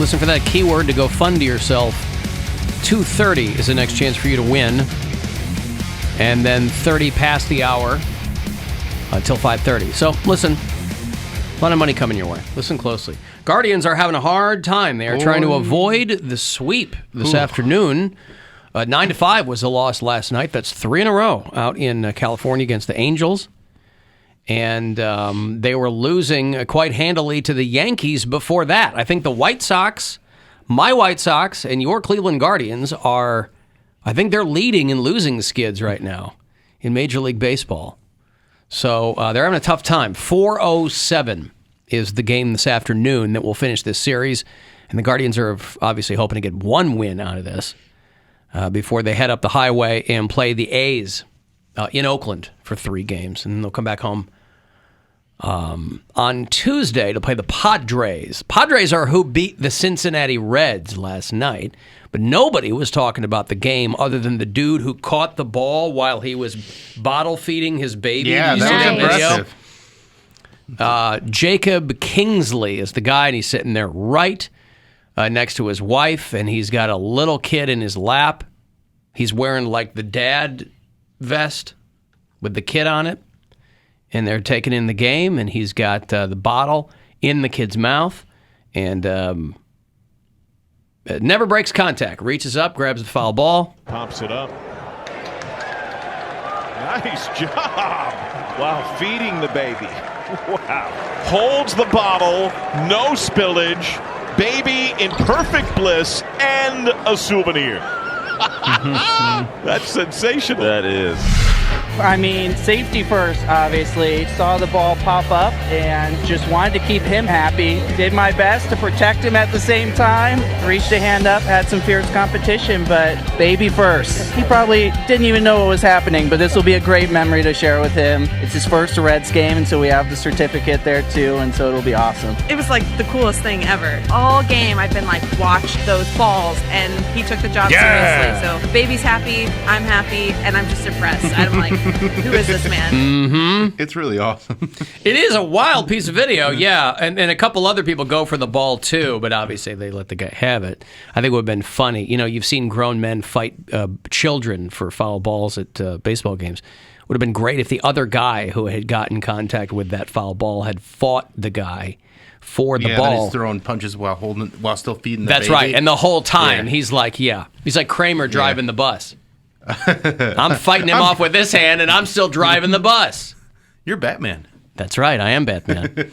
Listen for that keyword to go fund to yourself. 2:30 is the next chance for you to win. And then 30 past the hour until 5:30. So, listen. A lot of money coming your way. Listen closely. Guardians are having a hard time. They are trying to avoid the sweep this afternoon. 9-5 was a loss last night. That's 3 in a row out in California against the Angels. And they were losing quite handily to the Yankees before that. I think the White Sox, my White Sox, and your Cleveland Guardians are, I think they're leading in losing skids right now in Major League Baseball. So they're having a tough time. 4:07 is the game this afternoon that will finish this series. And the Guardians are obviously hoping to get one win out of this before they head up the highway and play the A's in Oakland for 3 games. And then they'll come back home on Tuesday to play the Padres. Padres are who beat the Cincinnati Reds last night. But nobody was talking about the game other than the dude who caught the ball while he was bottle feeding his baby. Yeah, that was impressive. Jacob Kingsley is the guy, and he's sitting there right next to his wife, and he's got a little kid in his lap. He's wearing like the dad vest with the kid on it, and they're taking in the game, and he's got the bottle in the kid's mouth, and it never breaks contact. Reaches up, grabs the foul ball. Pops it up. Nice job while feeding the baby. Wow. Holds the bottle, no spillage, baby in perfect bliss, and a souvenir. That's sensational. That is. I mean, safety first, obviously. Saw the ball pop up and just wanted to keep him happy. Did my best to protect him at the same time. Reached a hand up, had some fierce competition, but baby first. He probably didn't even know what was happening, but this will be a great memory to share with him. It's his first Reds game, and so we have the certificate there too, and so it'll be awesome. It was like the coolest thing ever. All game I've been like, watch those balls, and he took the job seriously. So the baby's happy, I'm happy, and I'm just impressed. I'm like, who is this man? Mm-hmm. It's really awesome. It is a wild piece of video, yeah. And a couple other people go for the ball, too, but obviously they let the guy have it. I think it would have been funny. You know, you've seen grown men fight children for foul balls at baseball games. It would have been great if the other guy who had gotten contact with that foul ball had fought the guy for the ball. Yeah, he's throwing punches while still feeding the That's baby. right. And the whole time, he's like Kramer driving the bus. I'm fighting him off with this hand, and I'm still driving the bus. You're Batman. That's right. I am Batman.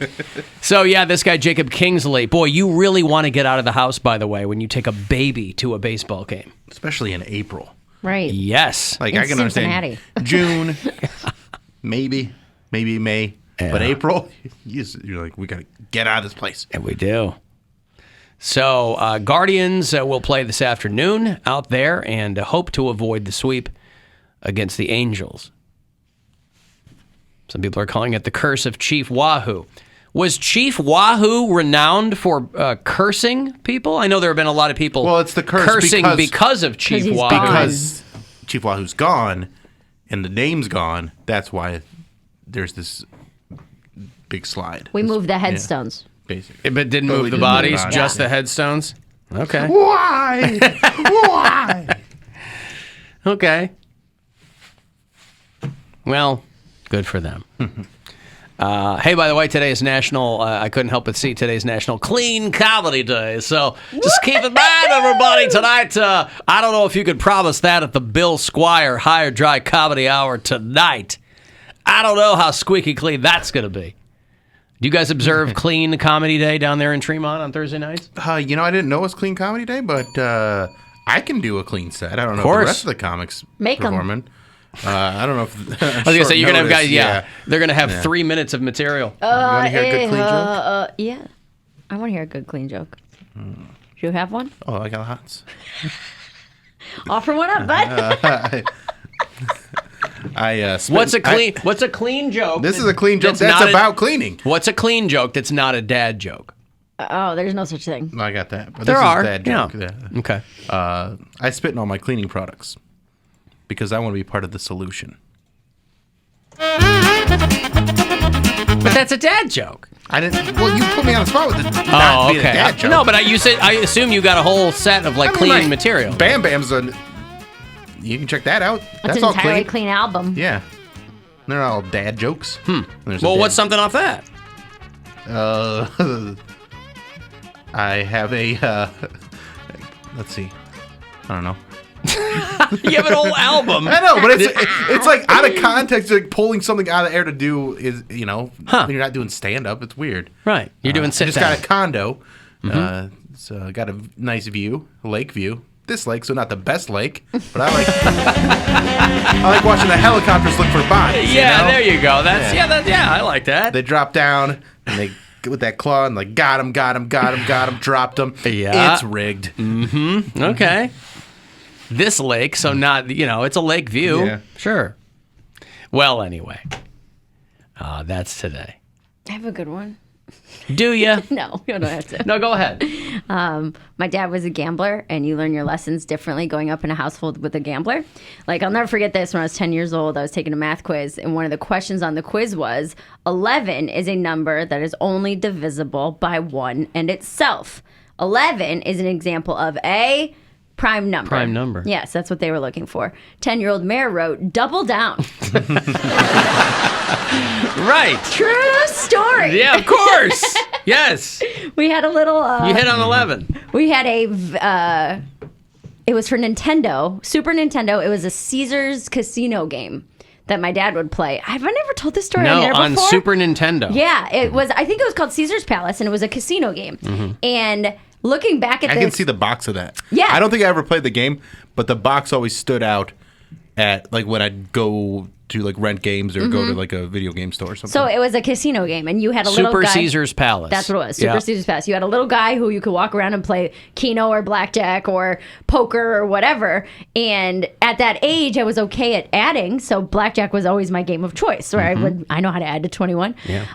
So, yeah, this guy, Jacob Kingsley. Boy, you really want to get out of the house, by the way, when you take a baby to a baseball game. Especially in April. Right. Yes. Like, in I can Cincinnati. understand June, maybe May. Yeah. But April, you're like, we got to get out of this place. And we do. So, Guardians will play this afternoon out there and hope to avoid the sweep against the Angels. Some people are calling it the curse of Chief Wahoo. Was Chief Wahoo renowned for cursing people? I know there have been a lot of people it's the curse cursing because of Chief Wahoo. Because Chief Wahoo's gone and the name's gone, that's why there's this big slide. We moved the headstones. Basically. But didn't move the bodies, just the headstones? Okay. Why? Why? Okay. Well, good for them. Hey, by the way, today is National, I couldn't help but see today's National Clean Comedy Day. So just keep in mind, everybody, tonight, I don't know if you could promise that at the Bill Squire High or Dry Comedy Hour tonight. I don't know how squeaky clean that's going to be. Do you guys observe Clean Comedy Day down there in Tremont on Thursday nights? I didn't know it was Clean Comedy Day, but I can do a clean set. I don't know if the rest of the comics performing. I don't know if... I was going to say, you're going to have guys, they're going to have 3 minutes of material. You want to hear a good clean joke? Yeah. I want to hear a good clean joke. Do you have one? Oh, I got hots. Offer one up, bud. What's a clean joke? This is a clean joke that's about cleaning. What's a clean joke that's not a dad joke? Oh, there's no such thing. I got that. But there this are. Is a dad joke. Yeah. Okay. I spit in all my cleaning products because I want to be part of the solution. But that's a dad joke. I didn't. Well, you put me on the spot with the not being a dad joke. No, but I assume you got a whole set of clean material. Bam Bam's you can check that out. That's an all entirely clean album. Yeah. They're not all dad jokes. Well, what's something off that? I have a. Let's see. I don't know. You have an whole album. I know, but it's like out of context, like pulling something out of the air to do is, when you're not doing stand up, it's weird. Right. You're doing sit down. I just got a condo. So got a nice view, a lake view. This lake, so not the best lake, but I like watching the helicopters look for bodies. Yeah, there you go. I like that. They drop down and they with that claw and got him, dropped him. Yeah, it's rigged. Mm-hmm. Okay. This lake, so not it's a lake view. Yeah. Sure. Well, anyway, that's today. I have a good one. Do you? No, you don't have to. No, go ahead. My dad was a gambler, and you learn your lessons differently going up in a household with a gambler. I'll never forget this. When I was 10 years old, I was taking a math quiz, and one of the questions on the quiz was, 11 is a number that is only divisible by 1 and itself. 11 is an example of a prime number. Prime number. Yes, that's what they were looking for. 10-year-old Mare wrote, double down. Right. True story. Yeah, of course. Yes. We had a little... you hit on 11. We had it was for Nintendo, Super Nintendo. It was a Caesars casino game that my dad would play. Have I never told this story on there before? On Super Nintendo. Yeah, it was. I think it was called Caesar's Palace, and it was a casino game. Mm-hmm. And looking back at I can see the box of that. Yeah. I don't think I ever played the game, but the box always stood out at when I'd go to rent games or go to a video game store or something. So it was a casino game, and you had a little guy. Super Caesar's Palace. That's what it was. Super Caesar's Palace. You had a little guy who you could walk around and play Keno or blackjack or poker or whatever. And at that age, I was okay at adding, so blackjack was always my game of choice. Where I know how to add to 21. Yeah.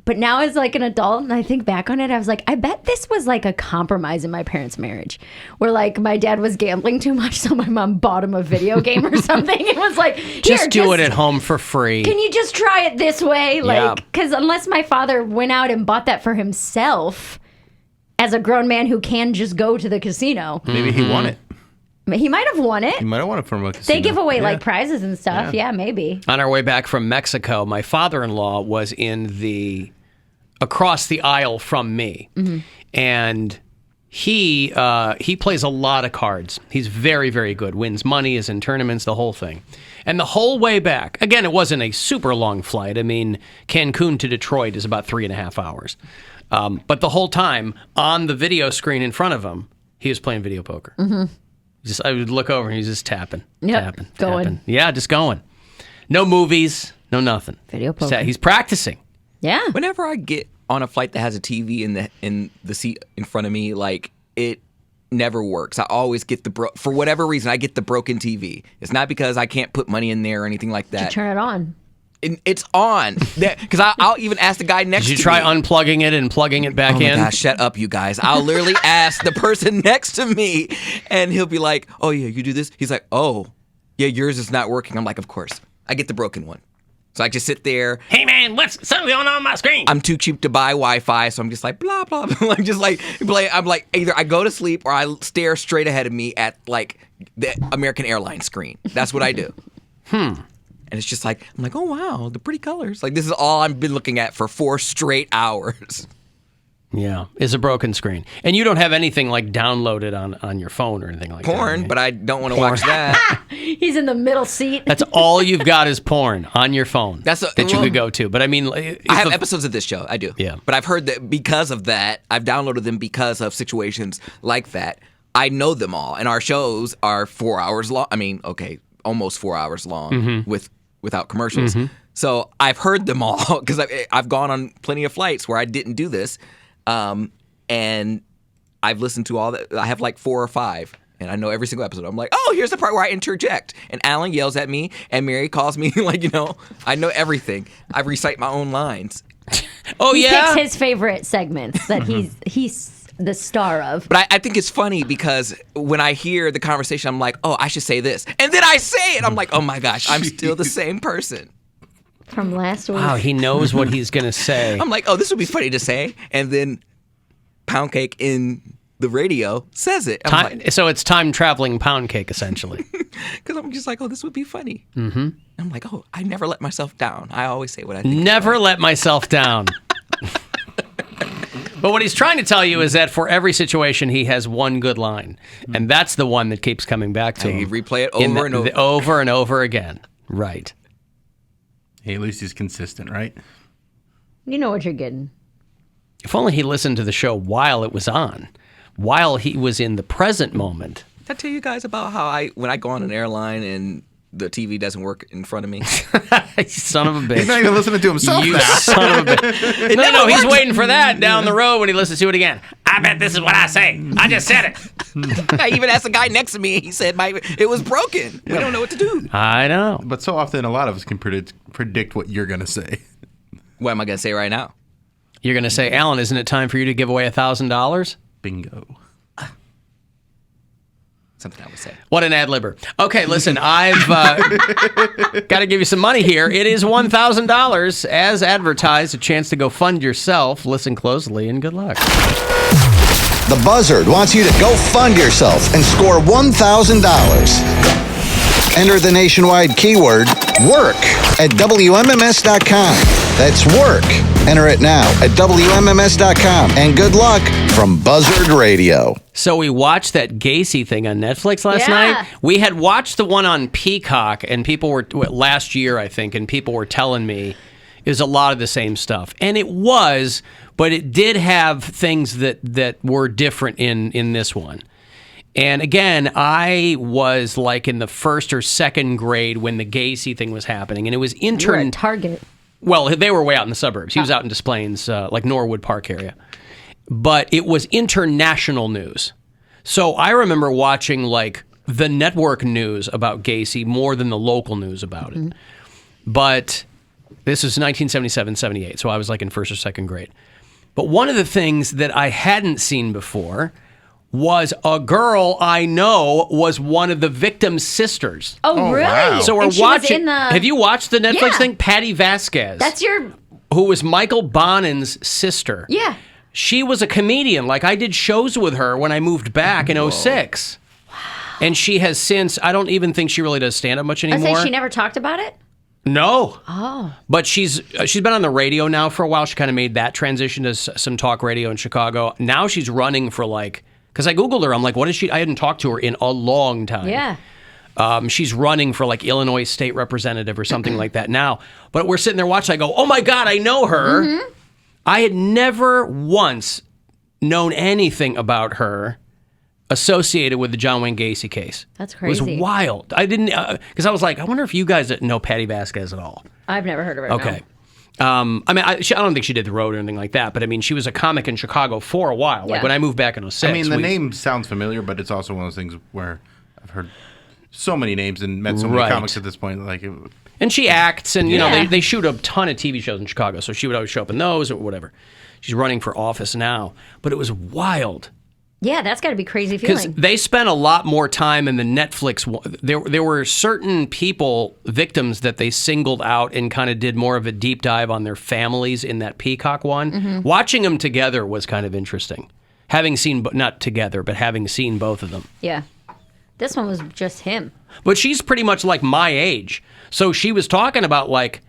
But now as an adult, and I think back on it, I was like, I bet this was a compromise in my parents' marriage, where my dad was gambling too much, so my mom bought him a video game or something. It was just do it at home for free. Can you just try it this way? Because unless my father went out and bought that for himself, as a grown man who can just go to the casino, maybe he won it. He might have won it. He might have won it from a casino. They give away prizes and stuff. Yeah, maybe. On our way back from Mexico, my father-in-law was across the aisle from me, and he plays a lot of cards. He's very, very good. Wins money, is in tournaments, the whole thing. And the whole way back, again, it wasn't a super long flight. I mean, Cancun to Detroit is about 3.5 hours. But the whole time, on the video screen in front of him, he was playing video poker. Mm-hmm. I would look over and he's just tapping. Going. Yeah, just going. No movies, no nothing. Video poker. He's practicing. Yeah. Whenever I get on a flight that has a TV in the seat in front of me, it never works. I always get for whatever reason, I get the broken TV. It's not because I can't put money in there or anything like that. You turn it on. It's on. Because I'll even ask the guy next to me. Did you try unplugging it and plugging it back in? Oh my gosh, shut up, you guys. I'll literally ask the person next to me, and he'll be like, oh yeah, you do this? He's like, oh, yeah, yours is not working. I'm like, of course. I get the broken one. So I just sit there. Hey man, what's something going on my screen? I'm too cheap to buy Wi-Fi, so I'm just like blah blah. I'm just I'm either I go to sleep or I stare straight ahead of me at the American Airlines screen. That's what I do. And it's just I'm like, oh wow, the pretty colors. This is all I've been looking at for 4 straight hours. Yeah, it's a broken screen. And you don't have anything downloaded on your phone or anything like that. Porn, right? But I don't want to watch that. He's in the middle seat. That's all you've got is porn on your phone that you could go to. But I mean... I have episodes of this show. I do. Yeah. But I've heard that because of that, I've downloaded them because of situations like that. I know them all. And our shows are 4 hours long. I mean, okay, almost 4 hours long without commercials. Mm-hmm. So I've heard them all because I've gone on plenty of flights where I didn't do this. And I've listened to all that. I have 4 or 5, and I know every single episode. I'm like, oh, here's the part where I interject. And Alan yells at me, and Mary calls me, I know everything. I recite my own lines. Oh, he yeah? picks his favorite segments that he's the star of. But I think it's funny because when I hear the conversation, I'm like, oh, I should say this. And then I say it. I'm like, oh, my gosh, I'm still the same person. From last week. Wow, he knows what he's going to say. I'm like, oh, this would be funny to say. And then Poundcake in the radio says it. So it's time-traveling Poundcake, essentially. Because I'm just like, oh, this would be funny. Mm-hmm. I'm like, oh, I never let myself down. I always say what I think. Never let myself down. But what he's trying to tell you is that for every situation, he has one good line. And that's the one that keeps coming back to him. You replay it over and over. Over and over again. Right. Hey, at least he's consistent, right? You know what you're getting. If only he listened to the show while it was on, while he was in the present moment. Did I tell you guys about how when I go on an airline and the TV doesn't work in front of me? Son of a bitch. He's not even listening to himself You now. son of a bitch. No, he's waiting for that down the road when he listens to it again. I bet this is what I say. I just said it. I even asked the guy next to me. He said it was broken. We don't know what to do. I know. But so often, a lot of us can predict what you're going to say. What am I going to say right now? You're going to say, Alan, isn't it time for you to give away $1,000? Bingo. Something I would say. What an ad-libber. Okay, listen, I've got to give you some money here. It is $1,000 as advertised, a chance to go fund yourself. Listen closely and good luck. The Buzzard wants you to go fund yourself and score $1,000. Enter the nationwide keyword WORK at WMMS.com. That's WORK. Enter it now at WMMS.com. And good luck from Buzzard Radio. So we watched that Gacy thing on Netflix last night. We had watched the one on Peacock, and people were, last year, I think, and people were telling me it was a lot of the same stuff. And it was, but it did have things that were different in this one. And again, I was like in the first or second grade when the Gacy thing was happening, and it was You were at Target. Well, they were way out in the suburbs. He was out in Des Plaines, like Norwood Park area. But it was international news. So I remember watching like the network news about Gacy more than the local news about it. But this was 1977, 78, so I was like in first or second grade. But one of the things that I hadn't seen before was a girl I know was one of the victim's sisters. Oh, really? Wow. So we're And she was watching. in the- Have you watched the Netflix Yeah. thing? Patty Vasquez. That's your... who was Michael Bonin's sister. Yeah. She was a comedian. Like, I did shows with her when I moved back in 06. Wow. And she has since, I don't even think she really does stand-up much I anymore. say she never talked about it? No. Oh. But she's been on the radio now for a while. She kind of made that transition to some talk radio in Chicago. Now she's running for like, because I Googled her. I'm like, what is she? I hadn't talked to her in a long time. Yeah. She's running for like Illinois state representative or something like that now. But we're sitting there watching. I go, oh my God, I know her. Mm-hmm. I had never once known anything about her associated with the John Wayne Gacy case. That's crazy. It was wild. I didn't, because I was like, I wonder if you guys know Patty Vasquez at all. I've never heard of her. Okay. No. I mean, I don't think she did the road or anything like that, but I mean, she was a comic in Chicago for a while. Like Yeah. when I moved back in 06. I mean, the name sounds familiar, but it's also one of those things where I've heard so many names and met so many Right. comics at this point. Like, And she acts, and you know, Yeah. they shoot a ton of TV shows in Chicago, so she would always show up in those or whatever. She's running for office now, but it was wild. Yeah, that's got to be crazy Because feeling. they spent a lot more time in the Netflix. There were certain people, victims, that they singled out and kind of did more of a deep dive on their families in that Peacock one. Mm-hmm. Watching them together was kind of interesting. Having seen, not together, but having seen both of them. Yeah. This one was just him. But she's pretty much like my age. So she was talking about like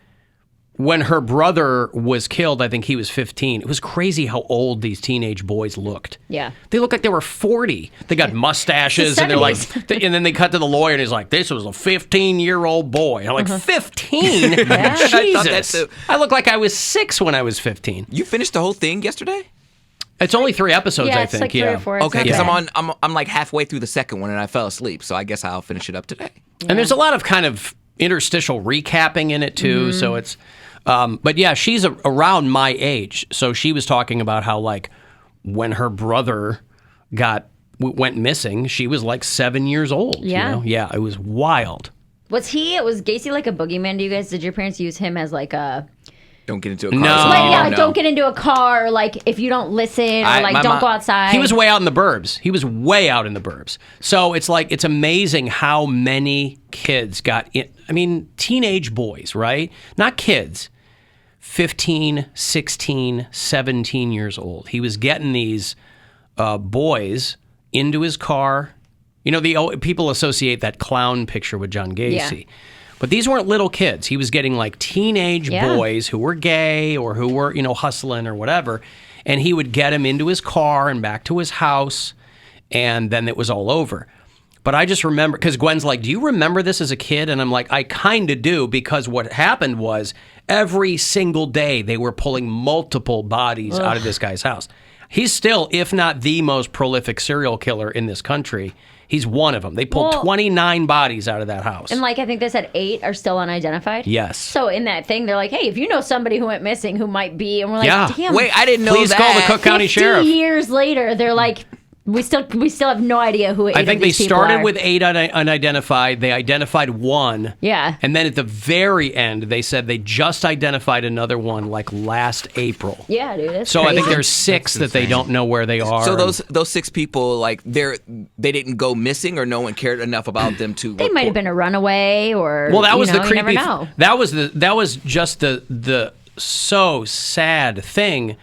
when her brother was killed, I think he was 15. It was crazy how old these teenage boys looked. Yeah. They looked like they were 40. They got mustaches The and they're like, 70s. and then they cut to the lawyer and he's like, this was a 15-year-old boy. And I'm like, 15? Yeah. I thought that Jesus. too. I look like I was 6 when I was 15. You finished the whole thing yesterday? It's only 3 episodes, Yeah, I it's think. like 3 or 4. It's Okay, not because bad. I'm like halfway through the second one and I fell asleep, so I guess I'll finish it up today. And there's a lot of kind of interstitial recapping in it too. Mm-hmm. So it's, but yeah, she's around my age. So she was talking about how like when her brother went missing, she was like 7 years old. Yeah. You know? Yeah, it was wild. Was Gacy like a boogeyman to you guys? Did your parents use him as like a Don't get into a car. No. Like, yeah, like, no. don't get into a car. Like, if you don't listen, or like, don't go outside. He was way out in the burbs. He was way out in the burbs. So it's like, it's amazing how many kids got in. I mean, teenage boys, right? Not kids. 15, 16, 17 years old. He was getting these boys into his car. You know, people associate that clown picture with John Gacy. Yeah. But these weren't little kids. He was getting like teenage boys who were gay or who were, hustling or whatever. And he would get them into his car and back to his house. And then it was all over. But I just remember, because Gwen's like, do you remember this as a kid? And I'm like, I kind of do, because what happened was every single day they were pulling multiple bodies out of this guy's house. He's still, if not the most prolific serial killer in this country. He's one of them. They pulled 29 bodies out of that house. And like, I think they said 8 are still unidentified. Yes. So in that thing, they're like, hey, if you know somebody who went missing who might be, and we're like, Yeah. damn. Wait, I didn't know Please that. call the Cook County 50 Sheriff. years later, they're like, we still have no idea who 8 I think of they these people started are. with 8 unidentified. They identified 1. Yeah. And then at the very end, they said they just identified another one like last April. Yeah, dude. That's So crazy. I think there's 6 that they don't know where they are. So those 6 people, like they didn't go missing, or no one cared enough about them to. They might have been a runaway, or Well, that was the you creepy. never know. That was just the so sad thing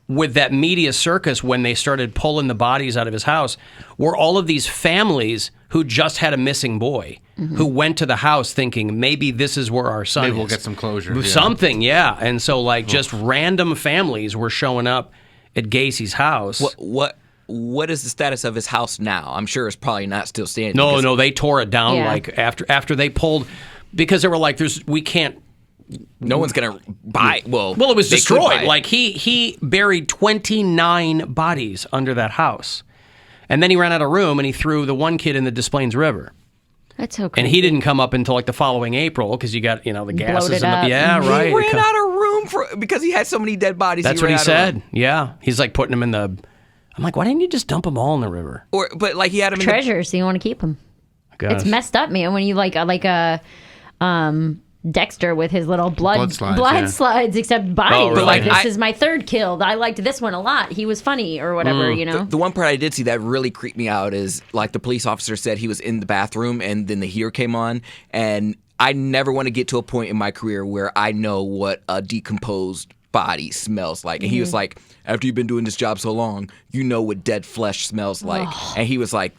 with that media circus when they started pulling the bodies out of his house, were all of these families who just had a missing boy, who went to the house thinking maybe this is where our son Maybe is. we'll get some closure. Yeah. Something, yeah. And so like just random families were showing up at Gacy's house. What is the status of his house now? I'm sure it's probably not still standing. No, they tore it down Yeah. like after they pulled, because they were like, we can't. No one's gonna buy. Well, Well, it was they could buy destroyed. it. Like he buried 29 bodies under that house, and then he ran out of room and he threw the one kid in the Des Plaines River. That's so crazy. And he didn't come up until like the following April because you got the gases Bloated and up. yeah, He right. He ran out of room because he had so many dead bodies. That's what he ran out of room. said. Yeah, he's like putting them in the. I'm like, why didn't you just dump them all in the river? But like he had him in the, treasure, so you want to keep them. Gosh. It's messed up, man. When you like Dexter with his little blood slides, yeah. slides, except bodies. Oh, really? Like, this I- is my third kill. I liked this one a lot. He was funny or whatever, you know. The one part I did see that really creeped me out is like the police officer said he was in the bathroom and then the heater came on, and I never want to get to a point in my career where I know what a decomposed body smells like. And he was like, after you've been doing this job so long, you know what dead flesh smells like. And he was like,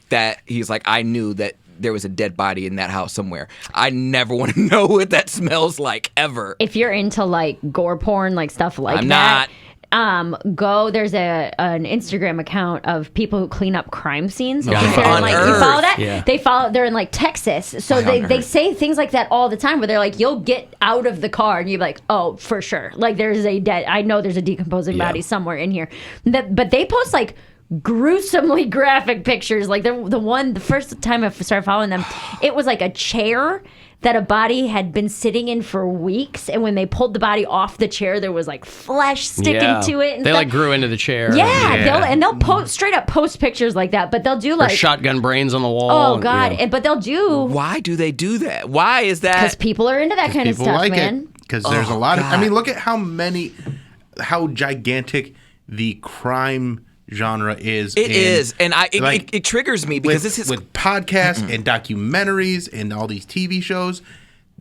I knew that there was a dead body in that house somewhere. I never want to know what that smells like ever. If you're into like gore porn, like stuff like I'm that, there's an Instagram account of people who clean up crime scenes. Yeah. Because they're in, like, you Unearthed. follow that? Yeah. They're in like Texas. So they say things like that all the time where they're like, you'll get out of the car and you're like, oh, for sure. Like there's I know there's a decomposing body somewhere in here. But they post like gruesomely graphic pictures. Like the first time I started following them, it was like a chair that a body had been sitting in for weeks, and when they pulled the body off the chair, there was like flesh sticking to it. And they stuff. like grew into the chair. Yeah, they'll post straight up post pictures like that, but they'll do Or like shotgun brains on the wall. oh and, god, yeah. but they'll do Why do they do that? Why is because that? people are into that kind of People stuff, like man. it because there's a lot of. I mean, look at how gigantic the crime genre is. It is, and like, it triggers me because this is with podcasts and documentaries and all these TV shows.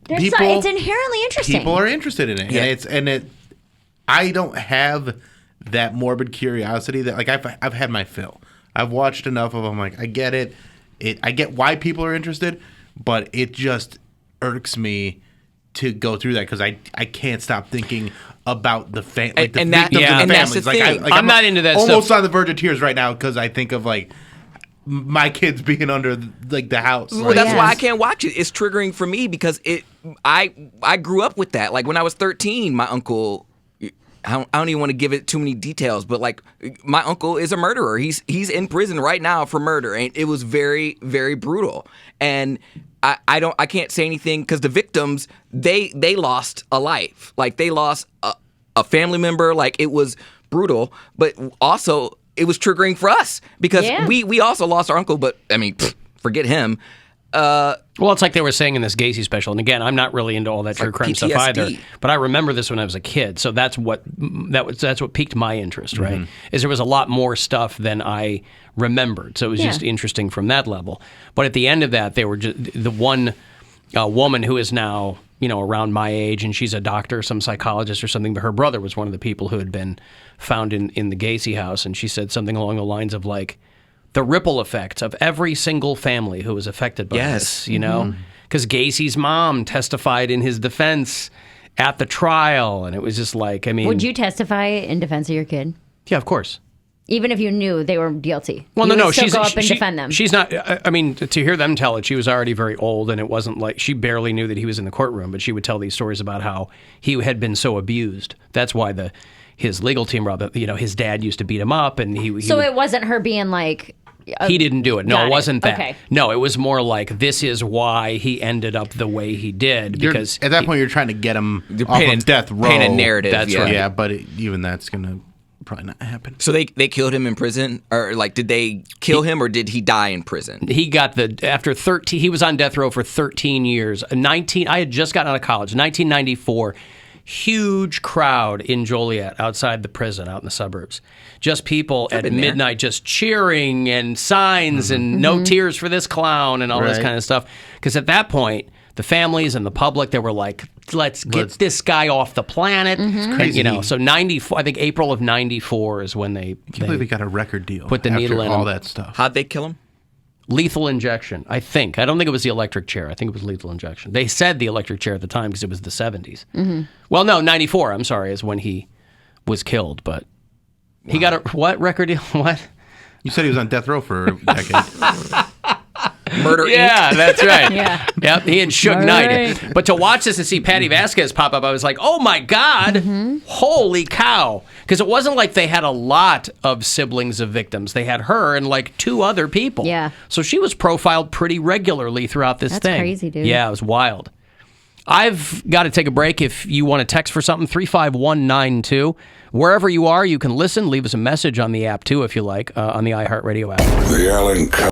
It's inherently interesting. People are interested in it, Yeah. I don't have that morbid curiosity that like I've had my fill. I've watched enough of them. Like I get it. I get why people are interested, but it just irks me to go through that because I can't stop thinking about the victims and that's and the families. thing. Like I'm not into that almost stuff. on the verge of tears right now because I think of like my kids being under like the house. Well, Like, that's why I Yes. can't watch it. It's triggering for me because I grew up with that. Like when I was 13, my uncle. I don't even want to give it too many details, but like my uncle is a murderer. He's in prison right now for murder, and it was very, very brutal. And I can't say anything because the victims they lost a life, like they lost a family member. Like it was brutal, but also it was triggering for us because we also lost our uncle. But I mean, forget him. Well, it's like they were saying in this Gacy special, and again, I'm not really into all that true crime stuff either. But I remember this when I was a kid, so that's what piqued my interest. Right? Is there was a lot more stuff than I remembered, so it was just interesting from that level. But at the end of that, they were just the one woman who is now around my age, and she's a doctor, some psychologist or something. But her brother was one of the people who had been found in the Gacy house, and she said something along the lines of like, the ripple effects of every single family who was affected by this, because Gacy's mom testified in his defense at the trial, and it was just like, I mean... Would you testify in defense of your kid? Yeah, of course. Even if you knew they were guilty? Well, you no, would still go up and defend them? She's not... I mean, to hear them tell it, she was already very old, and it wasn't like... She barely knew that he was in the courtroom, but she would tell these stories about how he had been so abused. That's why his legal team, his dad used to beat him up, and he So it wasn't her being like... He didn't do it. No, it wasn't that. Okay. No, it was more like, this is why he ended up the way he did. Because at that point, you're trying to get him off of death row. Paint a narrative. That's right. Yeah, but even that's going to probably not happen. So they killed him in prison? Or did they kill him, or did he die in prison? He got after 13, he was on death row for 13 years. I had just gotten out of college, 1994. Huge crowd in Joliet outside the prison out in the suburbs. Just people at midnight just cheering and signs and no tears for this clown and all this kind of stuff. Because at that point, the families and the public, they were like, let's get this guy off the planet. It's crazy. And, so 94, I think April of 94 is when they got a record deal. Put the needle in all him. that stuff. How'd they kill him? Lethal injection, I think. I don't think it was the electric chair. I think it was lethal injection. They said the electric chair at the time because it was the 70s. Well, no, 94, I'm sorry, is when he was killed. But he got a, what record deal? What? You said he was on death row for a decade. Murder Yeah, Inc. that's right. Yeah. Yep, he had Suge Knight. But to watch this and see Patty Vasquez pop up, I was like, oh my God, holy cow. Because it wasn't like they had a lot of siblings of victims. They had her and like 2 other people. Yeah. So she was profiled pretty regularly throughout this That's thing. crazy, dude. Yeah, it was wild. I've got to take a break. If you want to text for something, 35192. Wherever you are, you can listen. Leave us a message on the app, too, if you like, on the iHeartRadio app. The Alan Cox